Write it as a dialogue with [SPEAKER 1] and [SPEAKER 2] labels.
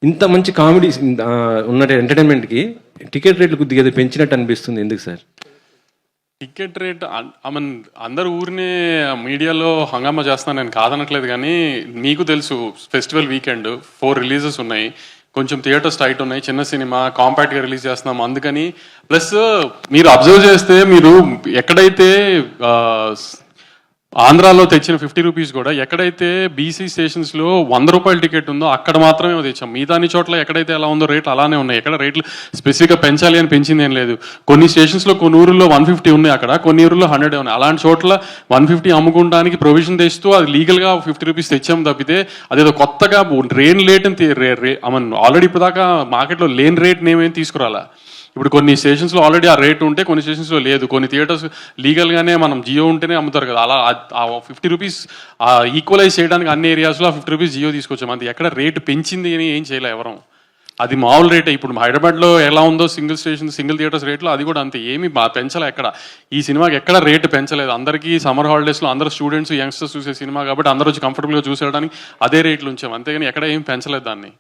[SPEAKER 1] ఇంత మంచి కామెడీ ఉన్న ఎంటర్టైన్మెంట్కి టికెట్ రేట్లు కొద్దిగా పెంచినట్టు అనిపిస్తుంది, ఎందుకు sir?
[SPEAKER 2] Ticket rate I mean అందరు ఊరినే మీడియాలో హంగామా చేస్తాను, నేను కాదనట్లేదు. కానీ మీకు తెలుసు ఫెస్టివల్ వీకెండ్ 4 రిలీజెస్ ఉన్నాయి, కొంచెం థియేటర్స్ టైట్ ఉన్నాయి, చిన్న సినిమా కాంపాక్ట్గా రిలీజ్ చేస్తున్నాం. అందుకని ప్లస్ మీరు అబ్జర్వ్ చేస్తే మీరు ఎక్కడైతే ఆంధ్రాలో తెచ్చిన 50 రూపీస్ కూడా ఎక్కడైతే బీసీ స్టేషన్స్లో 100 రూపాయల టికెట్ ఉందో అక్కడ మాత్రమే తెచ్చాం. మిగతా అన్ని చోట్ల ఎక్కడైతే ఎలా ఉందో రేట్లు అలానే ఉన్నాయి. ఎక్కడ రేట్లు స్పెసిఫిక్గా పెంచాలి అని పెంచింది ఏం లేదు. కొన్ని స్టేషన్స్లో కొన్ని ఊరుల్లో 150 ఉన్నాయి, అక్కడ కొన్ని ఊరుల్లో 100 ఉన్నాయి. అలాంటి చోట్ల 150 అమ్ముకోవడానికి ప్రొవిజన్ తెస్తూ అది లీగల్గా 50 రూపీస్ తెచ్చాం తప్పితే అదేదో కొత్తగా లేని రేట్ ఐ మీన్ ఆల్రెడీ ఇప్పుడు దాకా మార్కెట్లో లేని రేట్ నేమేం తీసుకురాలా. ఇప్పుడు కొన్ని స్టేషన్స్లో ఆల్రెడీ ఆ రేట్ ఉంటే కొన్ని స్టేషన్స్లో లేదు. కొన్ని థియేటర్స్ లీగల్గానే మనం జియో ఉంటేనే అమ్ముతారు కదా, అలా ఆ 50 రూపీస్ ఈక్వలైజ్ చేయడానికి అన్ని ఏరియాస్లో ఆ 50 రూపీస్ జియో తీసుకొచ్చాం. అది ఎక్కడ రేటు పెంచింది అని ఏం చేయలే ఎవరం. అది మామూలు రేటే. ఇప్పుడు హైదరాబాద్లో ఎలా ఉందో సింగిల్ థియేటర్స్ రేట్లో అది కూడా అంతే, ఏమి పెంచలే ఎక్కడ. ఈ సినిమాకి ఎక్కడ రేటు పెంచలేదు. అందరికీ సమ్మర్ హాలిడేస్లో అందరూ స్టూడెంట్స్ యంగ్స్టర్స్ చూసే సినిమా కాబట్టి అందరూ వచ్చి కంఫర్టబుల్గా చూసేయడానికి అదే రేట్లు ఉంచాం, అంతేగాని ఎక్కడ ఏం పెంచలేదు దాన్ని.